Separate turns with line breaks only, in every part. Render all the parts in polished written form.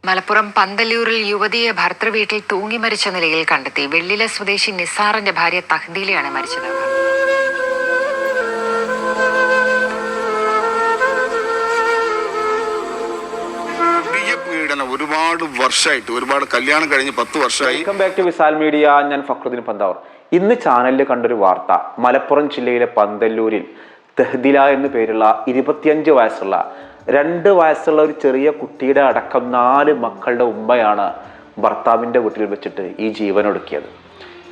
മലപ്പുറം പന്തല്ലൂരിൽ യുവതിയെ ഭർത്തൃവീട്ടിൽ തൂങ്ങി മരിച്ച നിലയിൽ കണ്ടെത്തി. വെള്ളില സ്വദേശി നിസാറിന്റെ ഭാര്യ തഹ്ദീലയാണ് മരിച്ചത്.
ഒരുപാട് വർഷമായിട്ട്, ഒരുപാട് കല്യാണം കഴിഞ്ഞ് 10 വർഷമായി.
Welcome back to Visal media. ഞാൻ ഫക്രുദ്ദീൻ പന്താവർ. ഇന്ന് ചാനലിൽ കണ്ടൊരു വാർത്ത, മലപ്പുറം ജില്ലയിലെ പന്തല്ലൂരിൽ തഹ്ദീല എന്നു പേരുള്ള 25 വയസ്സുള്ള 2 വയസ്സുള്ള ഒരു ചെറിയ കുട്ടിയുടെ അടക്കം 4 മക്കളുടെ ഉമ്മയാണ് ഭർത്താവിൻ്റെ വീട്ടിൽ വെച്ചിട്ട് ഈ ജീവനൊടുക്കിയത്.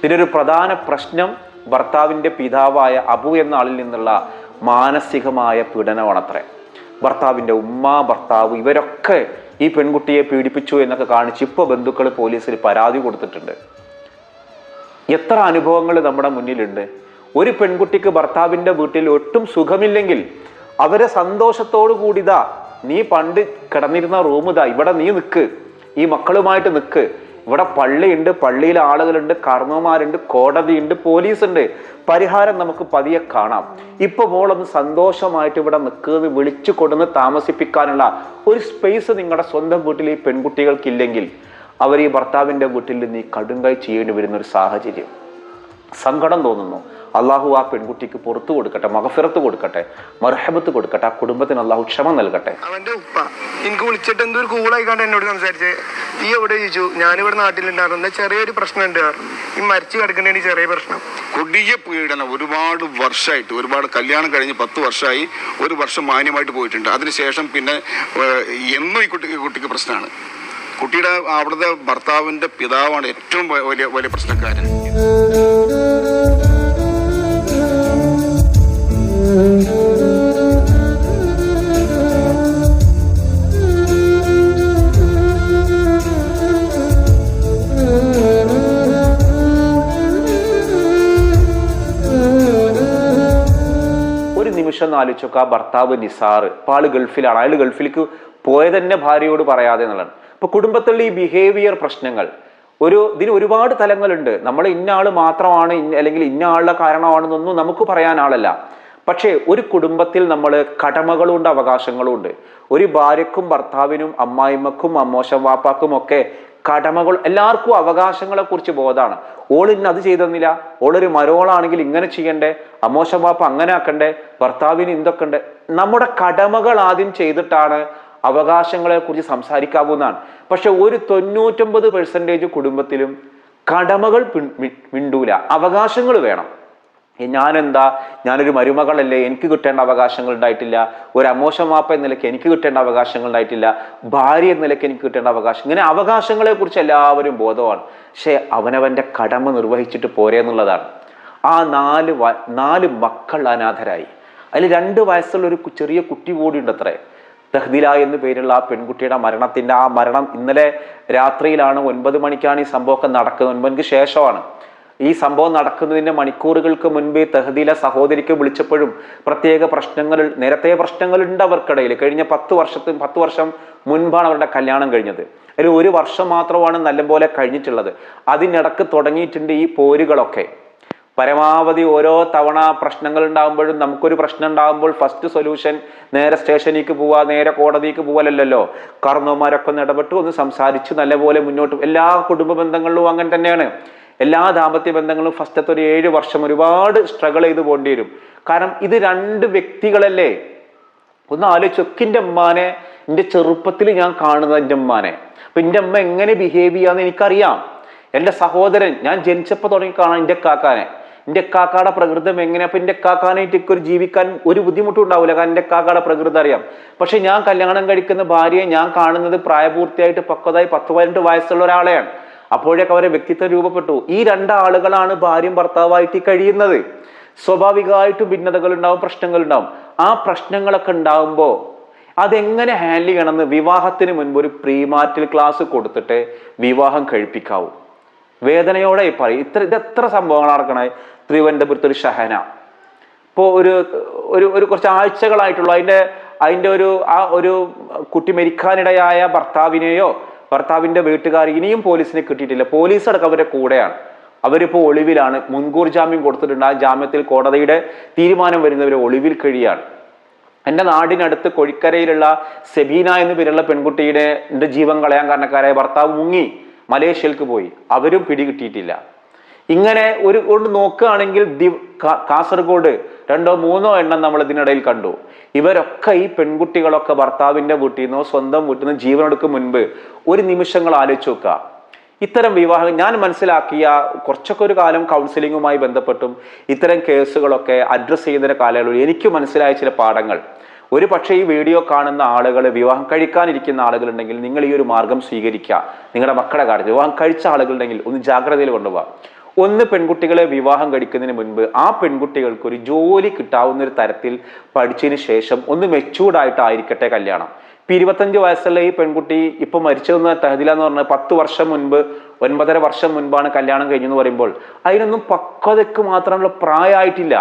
ഇതിനൊരു പ്രധാന പ്രശ്നം ഭർത്താവിൻ്റെ പിതാവായ അബു എന്ന ആളിൽ നിന്നുള്ള മാനസികമായ പീഡനമാണത്രേ. ഭർത്താവിൻ്റെ ഉമ്മ, ഭർത്താവ് ഇവരൊക്കെ ഈ പെൺകുട്ടിയെ പീഡിപ്പിച്ചു എന്നൊക്കെ കാണിച്ച് ഇപ്പോൾ ബന്ധുക്കൾ പോലീസിൽ പരാതി കൊടുത്തിട്ടുണ്ട്. എത്ര അനുഭവങ്ങൾ നമ്മുടെ മുന്നിലുണ്ട്. ഒരു പെൺകുട്ടിക്ക് ഭർത്താവിൻ്റെ വീട്ടിൽ ഒട്ടും സുഖമില്ലെങ്കിൽ അവരെ സന്തോഷത്തോടു കൂടിതാ, നീ പണ്ട് കിടന്നിരുന്ന റൂം ഇതാ, ഇവിടെ നീ നിൽക്ക്, ഈ മക്കളുമായിട്ട് നിൽക്ക്, ഇവിടെ പള്ളിയുണ്ട്, പള്ളിയിലെ ആളുകളുണ്ട്, കർമ്മമാരുണ്ട്, കോടതിയുണ്ട്, പോലീസുണ്ട്, പരിഹാരം നമുക്ക് പതിയെ കാണാം. ഇപ്പൊ മോളൊന്ന് സന്തോഷമായിട്ട് ഇവിടെ നിൽക്കുന്നത് വിളിച്ചു കൊടുന്ന് താമസിപ്പിക്കാനുള്ള ഒരു സ്പേസ് നിങ്ങളുടെ സ്വന്തം വീട്ടിൽ ഈ പെൺകുട്ടികൾക്കില്ലെങ്കിൽ അവർ ഈ ഭർത്താവിൻ്റെ വീട്ടിൽ നിന്ന് ഈ കടുങ്കൈ ചെയ്യേണ്ടി വരുന്ന ഒരു സാഹചര്യം. സങ്കടം തോന്നുന്നു. അള്ളാഹു ആ പെൺകുട്ടിക്ക് പുറത്തു കൊടുക്കട്ടെ, മഗ്ഫിറത്ത് കൊടുക്കട്ടെ, മർഹബത്ത് കൊടുക്കട്ടെ, ആ കുടുംബത്തിന് അള്ളാഹു ക്ഷമ നൽകട്ടെ.
അവന്റെ ഉപ്പ എനിക്ക് വിളിച്ചിട്ട് എന്തൊരു കൂളായിക്കാണ്ട് എന്നോട് സംസാരിച്ചേ, ഈ എവിടെ ചോദിച്ചു, ഞാനിവിടെ നാട്ടിലുണ്ടായിരുന്നു, ചെറിയൊരു പ്രശ്നമുണ്ട്, ഈ മരിച്ചു കിടക്കുന്നതിന് ചെറിയ പ്രശ്നം.
കൊടിയ പീഡനം ഒരുപാട് വർഷമായിട്ട്, ഒരുപാട് കല്യാണം കഴിഞ്ഞ് 10 വർഷമായി. ഒരു വർഷം മാന്യമായിട്ട് പോയിട്ടുണ്ട്. അതിനുശേഷം പിന്നെ എന്നും ഈ കുട്ടിക്ക് പ്രശ്നമാണ്. കുട്ടിയുടെ അവിടുത്തെ ഭർത്താവിൻ്റെ പിതാവാണ് ഏറ്റവും വലിയ പ്രശ്നക്കാരൻ.
ഒരു നിമിഷം ആലോചിച്ചൊക്കെ, ആ ഭർത്താവ് നിസാർ ഇപ്പോൾ ആള് ഗൾഫിലാണ്. അയാൾ ഗൾഫിലേക്ക് പോയത് തന്നെ ഭാര്യയോട് പറയാതെ എന്നുള്ളതാണ്. ഇപ്പൊ കുടുംബത്തിലുള്ള ഈ ബിഹേവിയർ പ്രശ്നങ്ങൾ ഇതിന് ഒരുപാട് തലങ്ങളുണ്ട്. നമ്മൾ ഇന്ന ആള് മാത്രമാണ് അല്ലെങ്കിൽ ഇന്ന ആളുടെ കാരണമാണെന്നൊന്നും നമുക്ക് പറയാൻ ആളല്ല. പക്ഷേ ഒരു കുടുംബത്തിൽ നമ്മൾ കടമകളുണ്ട്, അവകാശങ്ങളുണ്ട്. ഒരു ഭാര്യക്കും ഭർത്താവിനും അമ്മായിമ്മക്കും അമ്മോശം വാപ്പാക്കും ഒക്കെ കടമകൾ, എല്ലാവർക്കും അവകാശങ്ങളെ കുറിച്ച് ബോധമാണ്. ഓൾ ഇന്ന് അത് ചെയ്തെന്നില്ല, ഓളൊരു മരോളാണെങ്കിൽ ഇങ്ങനെ ചെയ്യണ്ടേ, അമ്മോശം വാപ്പ അങ്ങനെ ആക്കണ്ടേ, ഭർത്താവിന് എന്തൊക്കെ ഉണ്ട്. നമ്മുടെ കടമകൾ ആദ്യം ചെയ്തിട്ടാണ് അവകാശങ്ങളെ കുറിച്ച് സംസാരിക്കാവുന്നതാണ്. പക്ഷെ ഒരു 99% കുടുംബത്തിലും കടമകൾ മിണ്ടൂല, അവകാശങ്ങൾ വേണം. ഞാനൊരു മരുമകളല്ലേ, എനിക്ക് കിട്ടേണ്ട അവകാശങ്ങൾ ഉണ്ടായിട്ടില്ല. ഒരു അമ്മോശം വാപ്പ എന്ന നിലയ്ക്ക് എനിക്ക് കിട്ടേണ്ട അവകാശങ്ങൾ ഉണ്ടായിട്ടില്ല. ഭാര്യ എന്ന നിലയ്ക്ക് എനിക്ക് കിട്ടേണ്ട അവകാശം, ഇങ്ങനെ അവകാശങ്ങളെ കുറിച്ച് എല്ലാവരും ബോധമാണ്. പക്ഷെ അവനവന്റെ കടമ നിർവഹിച്ചിട്ട് പോരെ എന്നുള്ളതാണ്. ആ 4 മക്കൾ അനാഥരായി. അതിൽ 2 വയസ്സുള്ള ഒരു ചെറിയ കുട്ടി കൂടി ഉണ്ട് അത്രേ. തഹ്ദീല എന്ന് പേരുള്ള ആ പെൺകുട്ടിയുടെ മരണം ഇന്നലെ രാത്രിയിലാണ്. 9 മണിക്കാണ് ഈ സംഭവമൊക്കെ നടക്കുന്നത്. 9 മണിക്ക് ശേഷമാണ് ഈ സംഭവം നടക്കുന്നതിന്റെ മണിക്കൂറുകൾക്ക് മുൻപേ തഹ്ദീല സഹോദരിക്ക് വിളിച്ചപ്പോഴും നേരത്തെ പ്രശ്നങ്ങളുണ്ട് അവർക്കിടയിൽ. കഴിഞ്ഞ 10 വർഷം മുൻപാണ് അവരുടെ കല്യാണം കഴിഞ്ഞത്. അതിൽ 1 വർഷം മാത്രമാണ് നല്ലപോലെ കഴിഞ്ഞിട്ടുള്ളത്. അതിനിടക്ക് തുടങ്ങിയിട്ടുണ്ട് ഈ പോരുകളൊക്കെ. പരമാവധി ഓരോ തവണ പ്രശ്നങ്ങൾ ഉണ്ടാകുമ്പോഴും, നമുക്കൊരു പ്രശ്നം ഉണ്ടാകുമ്പോൾ ഫസ്റ്റ് സൊല്യൂഷൻ നേരെ സ്റ്റേഷനിലേക്ക് പോവുക, നേരെ കോടതിക്ക് പോകലല്ലോ. കാരണവന്മാരൊക്കെ ഒന്ന് ഇടപെട്ട് ഒന്ന് സംസാരിച്ച് നല്ലപോലെ മുന്നോട്ട്. എല്ലാ കുടുംബ ബന്ധങ്ങളിലും അങ്ങനെ തന്നെയാണ്. എല്ലാ ദാമ്പത്യ ബന്ധങ്ങളും ഫസ്റ്റത്തെ ഒരു 7 വർഷം ഒരുപാട് സ്ട്രഗിൾ ചെയ്ത് പോകേണ്ടി വരും. കാരണം ഇത് 2 വ്യക്തികളല്ലേ. ഒന്ന് ആലോചിച്ചു, എൻ്റെ ഉമ്മാനെ, എൻ്റെ ചെറുപ്പത്തിൽ ഞാൻ കാണുന്നത് എൻ്റെ ഉമ്മാനെ. അപ്പൊ എൻ്റെ അമ്മ എങ്ങനെ ബിഹേവ് ചെയ്യാന്ന് എനിക്കറിയാം. എൻ്റെ സഹോദരൻ, ഞാൻ ജനിച്ചപ്പോൾ തുടങ്ങി കാണാൻ എൻ്റെ കാക്കാടെ പ്രകൃതം എങ്ങനെ. അപ്പൊ എൻ്റെ കാക്കാനായിട്ടൊക്കെ ഒരു ജീവിക്കാൻ ഒരു ബുദ്ധിമുട്ടും ഉണ്ടാവില്ല, കാരണം എൻ്റെ കാക്കാടെ പ്രകൃതം അറിയാം. പക്ഷെ ഞാൻ കല്യാണം കഴിക്കുന്ന ഭാര്യയെ ഞാൻ കാണുന്നത് പ്രായപൂർത്തിയായിട്ട് പക്വതായി 10-12 വയസ്സുള്ള ഒരാളെയാണ്. അപ്പോഴേക്ക് അവരെ വ്യക്തിത്വം രൂപപ്പെട്ടു. ഈ 2 ആളുകളാണ് ഭാര്യയും ഭർത്താവായിട്ട് കഴിയുന്നത്. സ്വാഭാവികമായിട്ടും ഭിന്നതകൾ ഉണ്ടാവും, പ്രശ്നങ്ങൾ ഉണ്ടാവും. ആ പ്രശ്നങ്ങളൊക്കെ ഉണ്ടാവുമ്പോൾ അതെങ്ങനെ ഹാൻഡിൽ ചെയ്യണമെന്ന് വിവാഹത്തിന് മുൻപ് ഒരു പ്രീമാരിറ്റൽ ക്ലാസ് കൊടുത്തിട്ട് വിവാഹം കഴിപ്പിക്കാവൂ. വേദനയോടെ പറയും. ഇതെത്ര സംഭവങ്ങൾ നടക്കണേ. തിരുവനന്തപുരത്ത് ഒരു ഷഹന ഇപ്പോൾ ഒരു കുറച്ച് ആഴ്ചകളായിട്ടുള്ള അതിൻ്റെ ഒരു കുട്ടി മരിക്കാനിടയായ ഭർത്താവിൻ്റെ വീട്ടുകാർ ഇനിയും പോലീസിനെ കിട്ടിയിട്ടില്ല. പോലീസ് അടക്കം അവരുടെ കൂടെയാണ്. അവരിപ്പോൾ ഒളിവിലാണ്. മുൻകൂർ ജാമ്യം കൊടുത്തിട്ടുണ്ട്. ആ ജാമ്യത്തിൽ കോടതിയുടെ തീരുമാനം വരുന്നവർ ഒളിവിൽ കഴിയാണ്. എൻ്റെ നാടിനടുത്ത് കൊഴിക്കരയിലുള്ള സെബീന എന്ന് പേരുള്ള പെൺകുട്ടിയുടെ ജീവൻ കളയാൻ കാരണക്കാരായ ഭർത്താവ് മുങ്ങി മലേഷ്യയിലേക്ക് പോയി, അവരും പിടികിട്ടിയിട്ടില്ല. ഇങ്ങനെ കൊണ്ട് നോക്കുകയാണെങ്കിൽ കാസർഗോഡ് 2-3 എണ്ണം നമ്മൾ ഇതിനിടയിൽ കണ്ടു. ഇവരൊക്കെ ഈ പെൺകുട്ടികളൊക്കെ ഭർത്താവിന്റെ വീട്ടിൽ നിന്നോ സ്വന്തം വീട്ടിൽ നിന്ന് ജീവനെടുക്കും മുൻപ് ഒരു നിമിഷങ്ങൾ ആലോചിച്ച് നോക്കുക. ഇത്തരം വിവാഹം ഞാൻ മനസ്സിലാക്കിയ കുറച്ചൊക്കെ ഒരു കാലം കൗൺസിലിങ്ങുമായി ബന്ധപ്പെട്ടും ഇത്തരം കേസുകളൊക്കെ അഡ്രസ്സ് ചെയ്യുന്ന കാലയളവിൽ എനിക്ക് മനസ്സിലായ ചില പാഠങ്ങൾ. ഒരു പക്ഷേ ഈ വീഡിയോ കാണുന്ന ആളുകൾ വിവാഹം കഴിക്കാനിരിക്കുന്ന ആളുകളുണ്ടെങ്കിൽ നിങ്ങൾ ഈ ഒരു മാർഗം സ്വീകരിക്കുക. നിങ്ങളുടെ മക്കളുടെ കാര്യത്തിൽ വിവാഹം കഴിച്ച ആളുകളുണ്ടെങ്കിൽ ഒന്ന് ജാഗ്രതയിൽ കൊണ്ടുപോകാം. ഒന്ന്, പെൺകുട്ടികളെ വിവാഹം കഴിക്കുന്നതിന് മുൻപ് ആ പെൺകുട്ടികൾക്ക് ഒരു ജോലി കിട്ടാവുന്ന ഒരു തരത്തിൽ പഠിച്ചതിന് ശേഷം ഒന്ന് മെച്ചൂർഡായിട്ടായിരിക്കട്ടെ കല്യാണം. 25 വയസ്സുള്ള ഈ പെൺകുട്ടി ഇപ്പൊ മരിച്ചതെന്ന് തഹദില എന്ന് പറഞ്ഞാൽ 10 വർഷം മുൻപ് 9.5 വർഷം മുൻപാണ് കല്യാണം കഴിഞ്ഞെന്ന് പറയുമ്പോൾ അതിനൊന്നും പക്വതയ്ക്ക് മാത്രമുള്ള പ്രായമായിട്ടില്ല.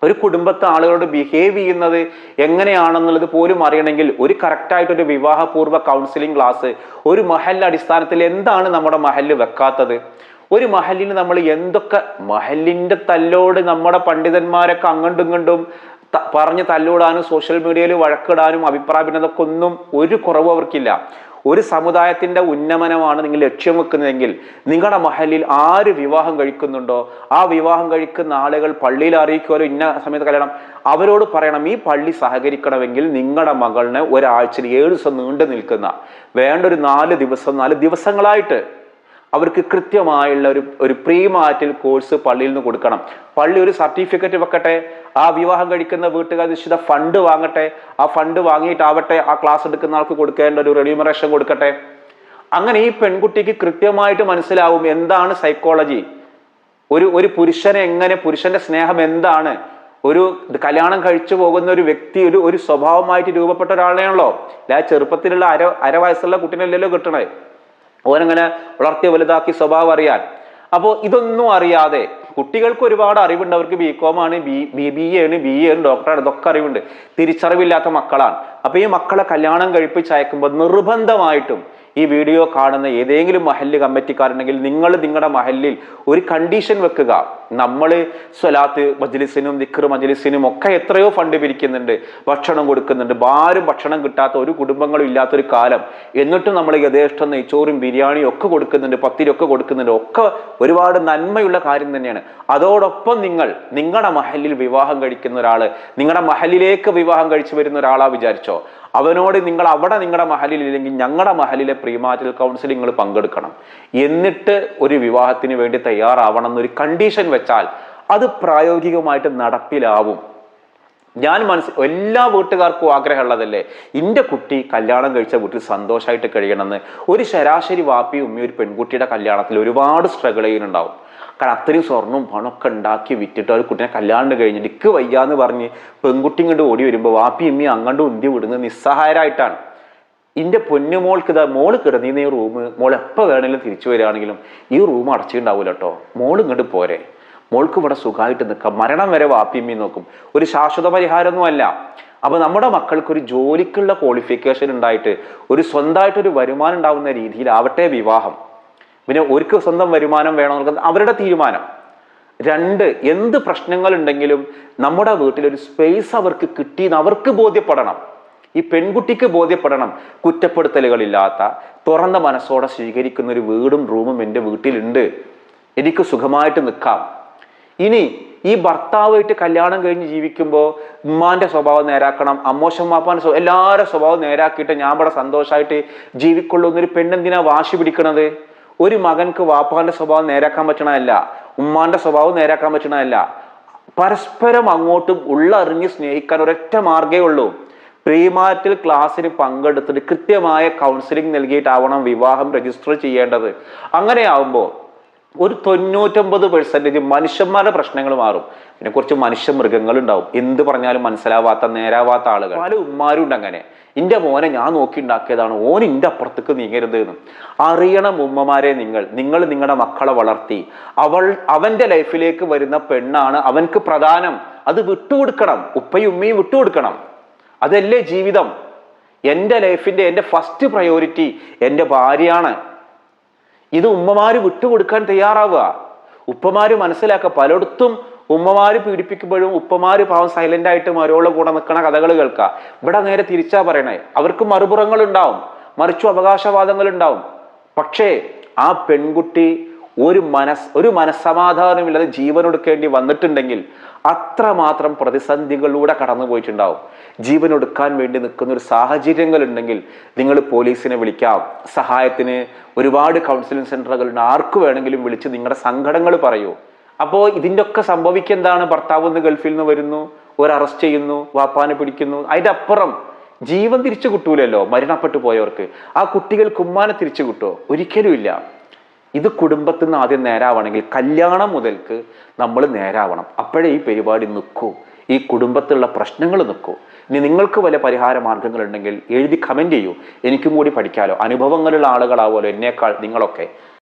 ഒരു കുടുംബത്തെ ആളുകളോട് ബിഹേവ് ചെയ്യുന്നത് എങ്ങനെയാണെന്നുള്ളത് പോലും അറിയണമെങ്കിൽ ഒരു കറക്റ്റായിട്ടൊരു വിവാഹപൂർവ്വ കൗൺസിലിംഗ് ക്ലാസ് ഒരു മഹല്ല് അടിസ്ഥാനത്തിൽ എന്താണ് നമ്മുടെ മഹല്ല് വെക്കാത്തത്, ഒരു മഹല്ലിന് നമ്മൾ എന്തൊക്കെ മഹല്ലിന്റെ തല്ലോട് നമ്മുടെ പണ്ഡിതന്മാരൊക്കെ അങ്ങോട്ടും ഇങ്ങോട്ടും പറഞ്ഞ് തല്ലൂടാനും സോഷ്യൽ മീഡിയയിൽ വഴക്കിടാനും അഭിപ്രായ ഭിന്നതയൊക്കെ ഒന്നും ഒരു കുറവും അവർക്കില്ല. ഒരു സമുദായത്തിന്റെ ഉന്നമനമാണ് നിങ്ങൾ ലക്ഷ്യം വെക്കുന്നതെങ്കിൽ നിങ്ങളുടെ മഹല്ലിൽ ആര് വിവാഹം കഴിക്കുന്നുണ്ടോ ആ വിവാഹം കഴിക്കുന്ന ആളുകൾ പള്ളിയിൽ അറിയിക്കുമല്ലോ ഇന്ന സമയത്ത് കല്യാണം, അവരോട് പറയണം ഈ പള്ളി സഹകരിക്കണമെങ്കിൽ നിങ്ങളുടെ മകളിന് ഒരാഴ്ചയിൽ 7 ദിവസം നീണ്ടു നിൽക്കുന്ന വേണ്ട ഒരു 4 ദിവസങ്ങളായിട്ട് അവർക്ക് കൃത്യമായുള്ള ഒരു പ്രീ മാരിറ്റൽ കോഴ്സ് പള്ളിയിൽ നിന്ന് കൊടുക്കണം. പള്ളി ഒരു സർട്ടിഫിക്കറ്റ് വെക്കട്ടെ, ആ വിവാഹം കഴിക്കുന്ന വീട്ടുകാർ നിശ്ചിത ഫണ്ട് വാങ്ങട്ടെ, ആ ഫണ്ട് വാങ്ങിയിട്ടാവട്ടെ ആ ക്ലാസ് എടുക്കുന്ന ആൾക്ക് കൊടുക്കേണ്ട ഒരു റെമ്യൂണറേഷൻ കൊടുക്കട്ടെ. അങ്ങനെ ഈ പെൺകുട്ടിക്ക് കൃത്യമായിട്ട് മനസ്സിലാവും എന്താണ് സൈക്കോളജി, ഒരു പുരുഷനെ എങ്ങനെ, പുരുഷന്റെ സ്നേഹം എന്താണ്, ഒരു കല്യാണം കഴിച്ചു പോകുന്ന ഒരു വ്യക്തി ഒരു സ്വഭാവമായിട്ട് രൂപപ്പെട്ട ഒരാളെയാണല്ലോ. ആ ചെറുപ്പത്തിലുള്ള അര വയസ്സുള്ള കുട്ടീനല്ലല്ലോ കിട്ടണേ, ഓനങ്ങനെ വളർത്തി വലുതാക്കി സ്വഭാവം അറിയാൻ. അപ്പോൾ ഇതൊന്നും അറിയാതെ കുട്ടികൾക്ക് ഒരുപാട് അറിവുണ്ട്, അവർക്ക് BCom ആണ്, BBA ആണ്, BA ആണ്, ഡോക്ടറാണ്, ഇതൊക്കെ അറിവുണ്ട്. തിരിച്ചറിവില്ലാത്ത മക്കളാണ്. അപ്പൊ ഈ മക്കളെ കല്യാണം കഴിപ്പിച്ചയക്കുമ്പോൾ നിർബന്ധമായിട്ടും ഈ വീഡിയോ കാണുന്ന ഏതെങ്കിലും മഹല്ല് കമ്മിറ്റിക്കാരുണ്ടെങ്കിൽ നിങ്ങൾ നിങ്ങളുടെ മഹല്ലിൽ ഒരു കണ്ടീഷൻ വെക്കുക. നമ്മൾ സ്വലാത്ത് മജ്ലിസിനും ദിക്ർ മജ്ലിസിനും ഒക്കെ എത്രയോ ഫണ്ട് പിരിക്കുന്നുണ്ട്, ഭക്ഷണം കൊടുക്കുന്നുണ്ട്. ആരും ഭക്ഷണം കിട്ടാത്ത ഒരു കുടുംബങ്ങളും ഇല്ലാത്തൊരു കാലം, എന്നിട്ടും നമ്മൾ യഥേഷ്ടം നെയ്ച്ചോറും ബിരിയാണിയും ഒക്കെ കൊടുക്കുന്നുണ്ട്, പത്തിരിയൊക്കെ കൊടുക്കുന്നുണ്ട്. ഒക്കെ ഒരുപാട് നന്മയുള്ള കാര്യം തന്നെയാണ്. അതോടൊപ്പം നിങ്ങളുടെ മഹല്ലിൽ വിവാഹം കഴിക്കുന്ന ഒരാള് നിങ്ങളുടെ മഹല്ലിലേക്ക് വിവാഹം കഴിച്ചു വരുന്ന ഒരാളാ വിചാരിച്ചോ, അവനോട് നിങ്ങൾ അവിടെ നിങ്ങളുടെ മഹലിൽ ഇല്ലെങ്കിൽ ഞങ്ങളുടെ മഹലിലെ പ്രീമാരിറ്റൽ കൗൺസിലിംഗ് പങ്കെടുക്കണം, എന്നിട്ട് ഒരു വിവാഹത്തിന് വേണ്ടി തയ്യാറാവണം എന്നൊരു കണ്ടീഷൻ വെച്ചാൽ അത് പ്രായോഗികമായിട്ട് നടപ്പിലാവും. ഞാൻ എല്ലാ വീട്ടുകാർക്കും ആഗ്രഹമുള്ളതല്ലേ എൻ്റെ കുട്ടി കല്യാണം കഴിച്ച വീട്ടിൽ സന്തോഷമായിട്ട് കഴിയണമെന്ന്. ഒരു ശരാശരി വാപ്പി ഉമ്മി ഒരു പെൺകുട്ടിയുടെ കല്യാണത്തിൽ ഒരുപാട് സ്ട്രഗിൾ ചെയ്യുന്നുണ്ടാവും. കാരണം അത്രയും സ്വർണ്ണവും പണമൊക്കെ ഉണ്ടാക്കി വിറ്റിട്ട് ഒരു കുട്ടീനെ കല്യാണം കഴിഞ്ഞിട്ട് ഇക്ക് വയ്യാന്ന് പറഞ്ഞ് പെൺകുട്ടി ഇങ്ങോട്ട് ഓടി വരുമ്പോൾ വാപ്പി ഉമ്മി അങ്ങോട്ട് ഉന്തി വിടുന്നത് നിസ്സഹായരായിട്ടാണ്. എൻ്റെ പൊന്നുമോൾക്ക് മോള് കിടന്നീന്ന ഈ റൂം മോൾ എപ്പോൾ വേണമെങ്കിലും തിരിച്ചു വരികയാണെങ്കിലും ഈ റൂം അടച്ചിട്ടുണ്ടാവൂല കേട്ടോ, മോൾ ഇങ്ങോട്ട് പോരെ, മോൾക്ക് ഇവിടെ സുഖമായിട്ട് നിൽക്കാം, മരണം വരെ വാപ്പിയമ്മി നോക്കും. ഒരു ശാശ്വത പരിഹാരമൊന്നും അല്ല. അപ്പൊ നമ്മുടെ മക്കൾക്ക് ഒരു ജോലിക്കുള്ള ക്വാളിഫിക്കേഷൻ ഉണ്ടായിട്ട് ഒരു സ്വന്തമായിട്ടൊരു വരുമാനം ഉണ്ടാവുന്ന രീതിയിലാവട്ടെ വിവാഹം. പിന്നെ ഒരിക്കൽ സ്വന്തം വരുമാനം വേണമെന്നുള്ളത് അവരുടെ തീരുമാനം. 2, എന്ത് പ്രശ്നങ്ങൾ ഉണ്ടെങ്കിലും നമ്മുടെ വീട്ടിലൊരു സ്പേസ് അവർക്ക് കിട്ടിയെന്ന് അവർക്ക് ബോധ്യപ്പെടണം. ഈ പെൺകുട്ടിക്ക് ബോധ്യപ്പെടണം, കുറ്റപ്പെടുത്തലുകളില്ലാത്ത തുറന്ന മനസ്സോടെ സ്വീകരിക്കുന്ന ഒരു വീടും റൂമും എൻ്റെ വീട്ടിലുണ്ട്, എനിക്ക് സുഖമായിട്ട് നിൽക്കാം. ഇനി ഈ ഭർത്താവായിട്ട് കല്യാണം കഴിഞ്ഞ് ജീവിക്കുമ്പോൾ ഉമ്മാന്റെ സ്വഭാവം നേരാക്കണം, അമ്മോശമ്മാപ്പാന്റെ എല്ലാവരുടെ സ്വഭാവം നേരാക്കിയിട്ട് ഞാൻ ഇവിടെ സന്തോഷമായിട്ട് ജീവിക്കുള്ളൂ എന്നൊരു പെണ്ണെന്തിനാ വാശി പിടിക്കണത്? ഒരു മകൻക്ക് വാപ്പാന്റെ സ്വഭാവം നേരാക്കാൻ പറ്റണമല്ല, ഉമ്മാന്റെ സ്വഭാവം നേരാക്കാൻ പറ്റണമല്ല. പരസ്പരം അങ്ങോട്ടും ഉള്ളറിഞ്ഞ് സ്നേഹിക്കാൻ ഒരൊറ്റ മാർഗ്ഗേ ഉള്ളൂ. പ്രീമാരിറ്റൽ ക്ലാസ്സിന് പങ്കെടുത്തിട്ട് കൃത്യമായ കൗൺസിലിംഗ് നൽകിയിട്ടാവണം വിവാഹം രജിസ്റ്റർ ചെയ്യേണ്ടത്. അങ്ങനെയാവുമ്പോൾ ഒരു 99% മനുഷ്യന്മാരുടെ പ്രശ്നങ്ങൾ മാറും. പിന്നെ കുറച്ച് മനുഷ്യ മൃഗങ്ങൾ ഉണ്ടാവും, എന്ത് പറഞ്ഞാലും മനസ്സിലാവാത്ത നേരാവാത്ത ആളുകൾ. പല ഉമ്മാരും ഉണ്ട് അങ്ങനെ. എൻ്റെ മോനെ ഞാൻ നോക്കി ഉണ്ടാക്കിയതാണ്, ഓൻ എൻ്റെ അപ്പുറത്തേക്ക് നീങ്ങരുത് എന്ന് അറിയണം. ഉമ്മമാരെ, നിങ്ങൾ നിങ്ങളുടെ മക്കളെ വളർത്തി അവന്റെ ലൈഫിലേക്ക് വരുന്ന പെണ്ണാണ് അവൻക്ക് പ്രധാനം. അത് വിട്ടുകൊടുക്കണം, ഉപ്പയും ഉമ്മയും വിട്ടുകൊടുക്കണം. അതല്ലേ ജീവിതം. എൻ്റെ ലൈഫിന്റെ എൻ്റെ ഫസ്റ്റ് പ്രയോറിറ്റി എൻ്റെ ഭാര്യയാണ്. ഇത് ഉമ്മമാര് വിട്ടുകൊടുക്കാൻ തയ്യാറാവുക. ഉപ്പമാര് മനസ്സിലാക്കുക. പലയിടത്തും ഉമ്മമാര് പീഡിപ്പിക്കുമ്പോഴും ഉപ്പമാര് പാവം സൈലന്റ് ആയിട്ട് മരോളെ കൂടെ നിൽക്കണ കഥകൾ കേൾക്കുക. ഇവിടെ നേരെ തിരിച്ചാ പറയണേ, അവർക്ക് മറുപുറങ്ങൾ ഉണ്ടാവും, മറിച്ചു അവകാശവാദങ്ങൾ ഉണ്ടാവും. പക്ഷേ ആ പെൺകുട്ടി ഒരു മനസ്സമാധാനമില്ലാതെ ജീവനൊടുക്കേണ്ടി വന്നിട്ടുണ്ടെങ്കിൽ അത്രമാത്രം പ്രതിസന്ധികളിലൂടെ കടന്നു പോയിട്ടുണ്ടാവും. ജീവനൊടുക്കാൻ വേണ്ടി നിൽക്കുന്ന ഒരു സാഹചര്യങ്ങൾ ഉണ്ടെങ്കിൽ നിങ്ങൾ പോലീസിനെ വിളിക്കാം. സഹായത്തിന് ഒരുപാട് കൗൺസിലിംഗ് സെന്ററുകളുണ്ട്. ആർക്ക് വേണമെങ്കിലും വിളിച്ച് നിങ്ങളുടെ സങ്കടങ്ങൾ പറയൂ. അപ്പോൾ ഇതിൻ്റെ ഒക്കെ സംഭവിക്കെന്താണ്? ഭർത്താവ് ഒന്ന് ഗൾഫിൽ നിന്ന് വരുന്നു, ഒരു അറസ്റ്റ് ചെയ്യുന്നു, വാപ്പാനെ പിടിക്കുന്നു. അതിൻ്റെ അപ്പുറം ജീവൻ തിരിച്ചു കിട്ടൂലല്ലോ മരണപ്പെട്ടു പോയവർക്ക്. ആ കുട്ടികൾക്ക് ഉമ്മാനെ തിരിച്ചു കിട്ടുമോ? ഒരിക്കലും ഇല്ല. ഇത് കുടുംബത്തിൽ നിന്ന് ആദ്യം നേരാവണമെങ്കിൽ കല്യാണം മുതൽക്ക് നമ്മൾ നേരാവണം. അപ്പോഴേ ഈ പരിപാടി നിൽക്കൂ, ഈ കുടുംബത്തിലുള്ള പ്രശ്നങ്ങൾ നിൽക്കൂ. ഇനി നിങ്ങൾക്ക് വല്ല പരിഹാര മാർഗങ്ങളുണ്ടെങ്കിൽ എഴുതി കമൻറ്റ് ചെയ്യൂ. എനിക്കും കൂടി പഠിക്കാലോ. അനുഭവങ്ങളുള്ള ആളുകളാവുമല്ലോ എന്നേക്കാൾ നിങ്ങളൊക്കെ.